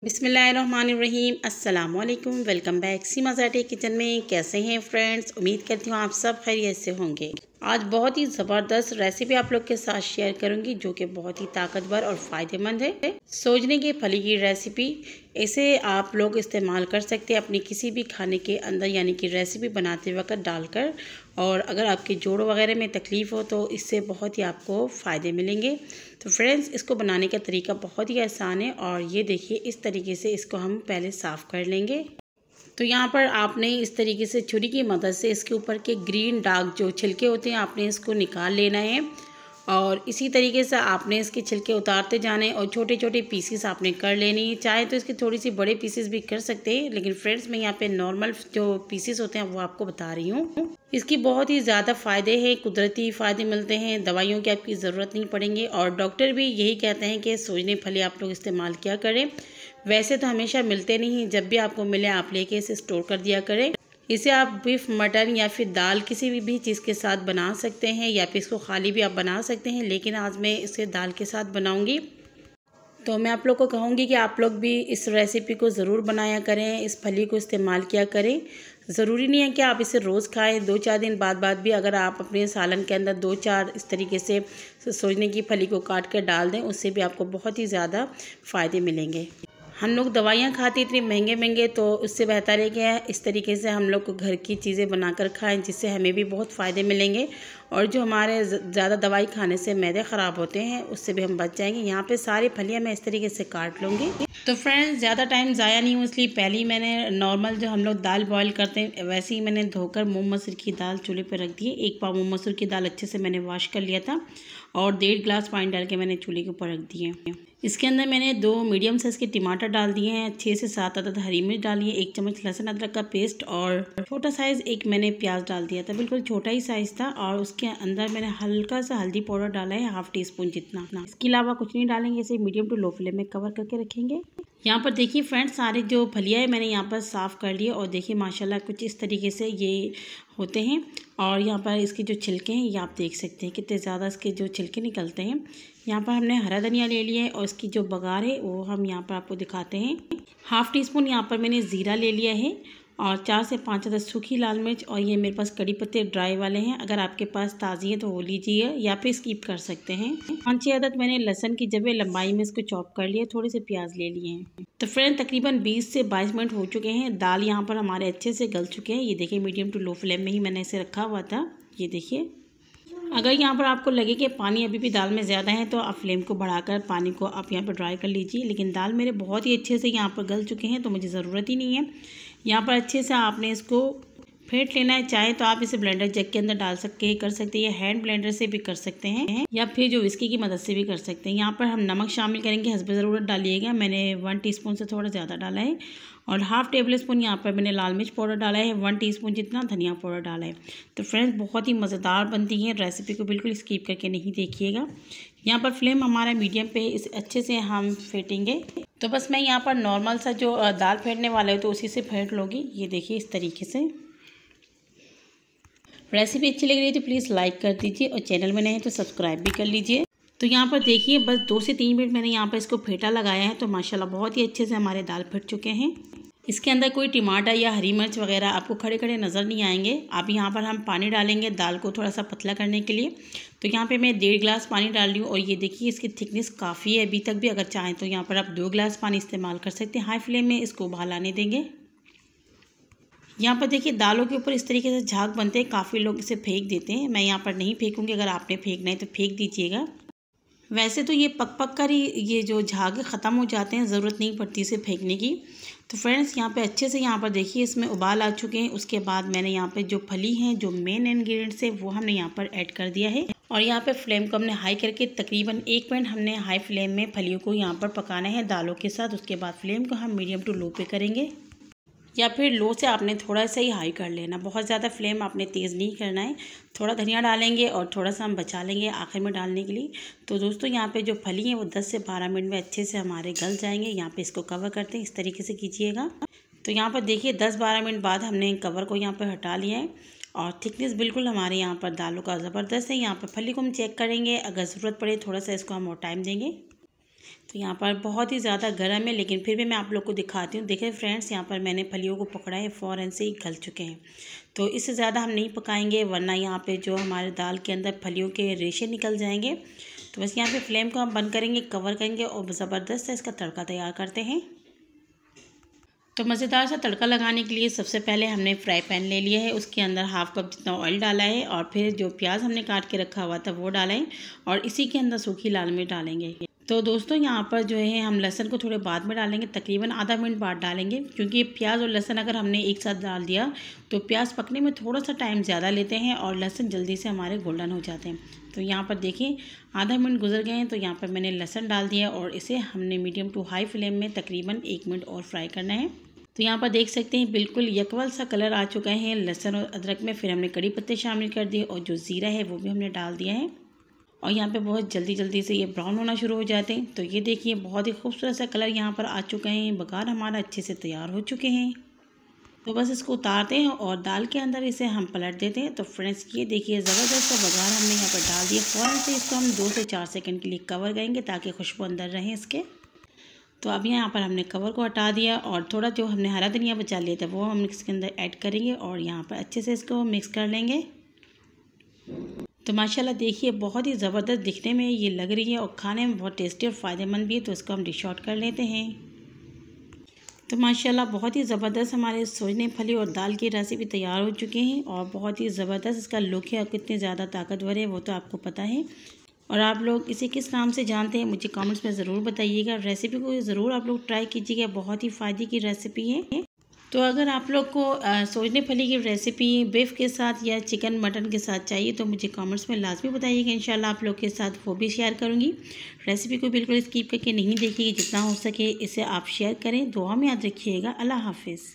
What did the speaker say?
बिस्मिल्लाहिर्रहमानिर्रहीम अस्सलामुअलैकुम। Welcome back सीमा ज़ाटे kitchen में। कैसे हैं फ्रेंड्स? उम्मीद करती हूँ आप सब खैरियत से होंगे। आज बहुत ही ज़बरदस्त रेसिपी आप लोग के साथ शेयर करूंगी जो कि बहुत ही ताकतवर और फ़ायदेमंद है। सोजने की फली की रेसिपी, इसे आप लोग इस्तेमाल कर सकते हैं अपनी किसी भी खाने के अंदर, यानी कि रेसिपी बनाते वक्त डालकर। और अगर आपके जोड़ों वगैरह में तकलीफ़ हो तो इससे बहुत ही आपको फ़ायदे मिलेंगे। तो फ्रेंड्स, इसको बनाने का तरीका बहुत ही आसान है। और ये देखिए, इस तरीके से इसको हम पहले साफ़ कर लेंगे। तो यहाँ पर आपने इस तरीके से छुरी की मदद से इसके ऊपर के ग्रीन डार्क जो छिलके होते हैं आपने इसको निकाल लेना है। और इसी तरीके से आपने इसके छिलके उतारते जाने और छोटे छोटे पीसेस आपने कर लेनी है। चाहे तो इसके थोड़ी सी बड़े पीसेस भी कर सकते हैं, लेकिन फ्रेंड्स मैं यहाँ पे नॉर्मल जो पीसेस होते हैं वो आपको बता रही हूँ। इसकी बहुत ही ज़्यादा फ़ायदे हैं, कुदरती फ़ायदे मिलते हैं, दवाइयों की आपकी ज़रूरत नहीं पड़ेंगे। और डॉक्टर भी यही कहते हैं कि सोजने फली आप लोग इस्तेमाल किया करें। वैसे तो हमेशा मिलते नहीं, जब भी आपको मिले आप लेके इसे स्टोर कर दिया करें। इसे आप बीफ, मटन या फिर दाल किसी भी चीज़ के साथ बना सकते हैं, या फिर इसको खाली भी आप बना सकते हैं, लेकिन आज मैं इसे दाल के साथ बनाऊंगी। तो मैं आप लोग को कहूँगी कि आप लोग भी इस रेसिपी को ज़रूर बनाया करें, इस फली को इस्तेमाल किया करें। ज़रूरी नहीं है कि आप इसे रोज़ खाएं, 2-4 दिन बाद भी अगर आप अपने सालन के अंदर 2-4 इस तरीके से सोजने की फली को काट कर डाल दें, उससे भी आपको बहुत ही ज़्यादा फ़ायदे मिलेंगे। हम लोग दवाइयाँ खाते इतनी महंगे महंगे, तो उससे बेहतर है कि इस तरीके से हम लोग को घर की चीज़ें बनाकर खाएं, जिससे हमें भी बहुत फ़ायदे मिलेंगे। और जो हमारे ज़्यादा दवाई खाने से मैदे ख़राब होते हैं उससे भी हम बच जाएंगे। यहाँ पे सारी फलियाँ मैं इस तरीके से काट लूँगी। तो फ्रेंड्स, ज़्यादा टाइम ज़ाया नहीं हो, इसलिए पहले ही मैंने नॉर्मल जो हम लोग दाल बॉईल करते हैं वैसे ही मैंने धोकर मूँग मसूर की दाल चूल्हे पर रख दी है। 1 पाव मूँग मसूर की दाल अच्छे से मैंने वॉश कर लिया था और 1.5 गिलास पानी डाल के मैंने चूल्हे के ऊपर रख दिए। इसके अंदर मैंने 2 मीडियम साइज़ के टमाटर डाल दिए हैं, 6 से 7 अदद हरी मिर्च डाली है, 1 चम्मच लहसुन अदरक का पेस्ट और छोटा साइज़ एक मैंने प्याज डाल दिया था, बिल्कुल छोटा ही साइज़ था। और उसके अंदर मैंने हल्का सा हल्दी पाउडर डाला है, 1/2 टीस्पून जितना। इसके अलावा कुछ नहीं डालेंगे, इसे मीडियम टू लो फ्लेम में कवर करके रखेंगे। यहाँ पर देखिए फ्रेंड्स, सारे जो फलियाँ है मैंने यहाँ पर साफ़ कर लिए और देखिए माशाल्लाह कुछ इस तरीके से ये होते हैं। और यहाँ पर इसके जो छिलके हैं ये आप देख सकते हैं कितने ज़्यादा इसके जो छिलके निकलते हैं। यहाँ पर हमने हरा धनिया ले लिया है और इसकी जो बघार है वो हम यहाँ पर आपको दिखाते हैं। 1/2 टीस्पून यहाँ पर मैंने ज़ीरा ले लिया है और 4 से 5 अदद सूखी लाल मिर्च। और ये मेरे पास कड़ी पत्ते ड्राई वाले हैं, अगर आपके पास ताज़ी है तो वो लीजिए या फिर स्किप कर सकते हैं। 5-6 अदद मैंने लहसुन की जगह लंबाई में इसको चॉप कर लिया, थोड़े से प्याज ले लिए हैं। तो फ्रेंड, तकरीबन 20 से 22 मिनट हो चुके हैं। दाल यहाँ पर हमारे अच्छे से गल चुके हैं। ये देखिए मीडियम टू लो फ्लेम में ही मैंने इसे रखा हुआ था। ये देखिए, अगर यहाँ पर आपको लगे कि पानी अभी भी दाल में ज़्यादा है तो आप फ्लेम को बढ़ाकर पानी को आप यहाँ पर ड्राई कर लीजिए। लेकिन दाल मेरे बहुत ही अच्छे से यहाँ पर गल चुके हैं तो मुझे ज़रूरत ही नहीं है। यहाँ पर अच्छे से आपने इसको फेंट लेना है। चाहे तो आप इसे ब्लेंडर जग के अंदर डाल सकते कर सकते हैं, हैंड ब्लेंडर से भी कर सकते हैं, या फिर जो विस्की की मदद से भी कर सकते हैं। यहाँ पर हम नमक शामिल करेंगे, हस्ब ज़रूरत डालिएगा। मैंने 1 टीस्पून से थोड़ा ज़्यादा डाला है। और 1/2 टेबल स्पून यहाँ पर मैंने लाल मिर्च पाउडर डाला है, 1 टीस्पून जितना धनिया पाउडर डाला है। तो फ्रेंड्स, बहुत ही मज़ेदार बनती है, रेसिपी को बिल्कुल स्किप करके नहीं देखिएगा। यहाँ पर फ्लेम हमारा मीडियम पे इसे अच्छे से हम फेंटेंगे। तो बस मैं यहाँ पर नॉर्मल सा जो दाल फेंटने वाला है तो उसी से फेंट लूँगी। ये देखिए इस तरीके से। रेसिपी अच्छी लग रही है तो प्लीज़ लाइक कर दीजिए और चैनल में नए हैं तो सब्सक्राइब भी कर लीजिए। तो यहाँ पर देखिए बस 2 से 3 मिनट मैंने यहाँ पर इसको फेंटा लगाया है तो माशाल्लाह बहुत ही अच्छे से हमारे दाल फेंट चुके हैं। इसके अंदर कोई टमाटर या हरी मिर्च वगैरह आपको खड़े खड़े नज़र नहीं आएंगे। अब यहाँ पर हम पानी डालेंगे दाल को थोड़ा सा पतला करने के लिए। तो यहाँ पे मैं 1.5 गिलास पानी डाल रही हूँ और ये देखिए इसकी थिकनेस काफ़ी है अभी तक भी। अगर चाहें तो यहाँ पर आप 2 गिलास पानी इस्तेमाल कर सकते हैं। हाई फ्लेम में इसको उबाल आने देंगे। यहाँ पर देखिए दालों के ऊपर इस तरीके से झाग बनते हैं, काफ़ी लोग इसे फेंक देते हैं। मैं यहाँ पर नहीं फेंकूँगी, अगर आपने फेंकना है तो फेंक दीजिएगा। वैसे तो ये पक कर ही ये जो झाग ख़त्म हो जाते हैं, ज़रूरत नहीं पड़ती इसे फेंकने की। तो फ्रेंड्स, यहाँ पे अच्छे से यहाँ पर देखिए इसमें उबाल आ चुके हैं। उसके बाद मैंने यहाँ पे जो फली हैं, जो मेन इंग्रेडिएंट्स है वो हमने यहाँ पर ऐड कर दिया है। और यहाँ पे फ्लेम को हमने हाई करके तकरीबन 1 मिनट हमने हाई फ्लेम में फलियों को यहाँ पर पकाना है दालों के साथ। उसके बाद फ्लेम को हम मीडियम टू लो पे करेंगे, या फिर लो से आपने थोड़ा सा ही हाई कर लेना, बहुत ज़्यादा फ्लेम आपने तेज़ नहीं करना है। थोड़ा धनिया डालेंगे और थोड़ा सा हम बचा लेंगे आखिर में डालने के लिए। तो दोस्तों, यहाँ पे जो फली हैं वो 10 से 12 मिनट में अच्छे से हमारे गल जाएंगे। यहाँ पे इसको कवर करते हैं, इस तरीके से कीजिएगा। तो यहाँ पर देखिए 10-12 मिनट बाद हमने कवर को यहाँ पर हटा लिया है और थिकनेस बिल्कुल हमारे यहाँ पर दालों का ज़बरदस्त है। यहाँ पर फली को हम चेक करेंगे, अगर ज़रूरत पड़े थोड़ा सा इसको हम और टाइम देंगे। तो यहाँ पर बहुत ही ज़्यादा गर्म है, लेकिन फिर भी मैं आप लोग को दिखाती हूँ। देखें फ्रेंड्स, यहाँ पर मैंने फलियों को पकड़ा है, फ़ौरन से ही गल चुके हैं। तो इससे ज़्यादा हम नहीं पकाएंगे, वरना यहाँ पे जो हमारे दाल के अंदर फलियों के रेशे निकल जाएंगे। तो बस यहाँ पे फ्लेम को हम बंद करेंगे, कवर करेंगे और ज़बरदस्त से इसका तड़का तैयार करते हैं। तो मज़ेदार सा तड़का लगाने के लिए सबसे पहले हमने फ्राई पैन ले लिया है, उसके अंदर हाफ़ कप जितना ऑयल डाला है और फिर जो प्याज हमने काट के रखा हुआ था वो डाला है और इसी के अंदर सूखी लाल मिर्च डालेंगे। तो दोस्तों यहाँ पर जो है हम लहसुन को थोड़े बाद में डालेंगे, तकरीबन आधा मिनट बाद डालेंगे, क्योंकि प्याज और लहसुन अगर हमने एक साथ डाल दिया तो प्याज पकने में थोड़ा सा टाइम ज़्यादा लेते हैं और लहसुन जल्दी से हमारे गोल्डन हो जाते हैं। तो यहाँ पर देखिए आधा मिनट गुजर गए हैं, तो यहाँ पर मैंने लहसुन डाल दिया और इसे हमने मीडियम टू हाई फ्लेम में तकरीबन 1 मिनट और फ्राई करना है। तो यहाँ पर देख सकते हैं बिल्कुल यकवल सा कलर आ चुका है लहसुन और अदरक में। फिर हमने कड़ी पत्ते शामिल कर दिए और जो ज़ीरा है वो भी हमने डाल दिया है और यहाँ पे बहुत जल्दी से ये ब्राउन होना शुरू हो जाते हैं। तो ये देखिए बहुत ही खूबसूरत सा कलर यहाँ पर आ चुका है, बघार हमारा अच्छे से तैयार हो चुके हैं। तो बस इसको उतारते हैं और दाल के अंदर इसे हम पलट देते हैं। तो फ्रेंड्स ये देखिए ज़बरदस्त सा बघार हमने यहाँ पर डाल दिया। फ़ौरन से इसको हम 2 से 4 सेकंड के लिए कवर करेंगे ताकि खुशबू अंदर रहें इसके। तो अब यहाँ पर हमने कवर को हटा दिया और थोड़ा जो हमने हरा धनिया बचा लिया था वो हम इसके अंदर ऐड करेंगे और यहाँ पर अच्छे से इसको मिक्स कर लेंगे। तो माशाल्लाह देखिए बहुत ही ज़बरदस्त दिखने में ये लग रही है और खाने में बहुत टेस्टी और फ़ायदेमंद भी है। तो इसको हम डिश आउट कर लेते हैं। तो माशाल्लाह बहुत ही ज़बरदस्त हमारे सोजने फली और दाल की रेसिपी तैयार हो चुकी हैं और बहुत ही ज़बरदस्त इसका लुक है और कितनी ज़्यादा ताकतवर है वो तो आपको पता है। और आप लोग इसे किस नाम से जानते हैं मुझे कमेंट्स में ज़रूर बताइएगा। रेसिपी को ज़रूर आप लोग ट्राई कीजिएगा, बहुत ही फ़ायदे की रेसिपी है। तो अगर आप लोग को सोजने फली की रेसिपी बीफ के साथ या चिकन मटन के साथ चाहिए तो मुझे कमेंट्स में लाजमी बताइएगा, इंशाल्लाह आप लोग के साथ वो भी शेयर करूँगी। रेसिपी को बिल्कुल स्किप करके नहीं देखिएगा, जितना हो सके इसे आप शेयर करें। दुआ में याद रखिएगा। अल्लाह हाफिज़।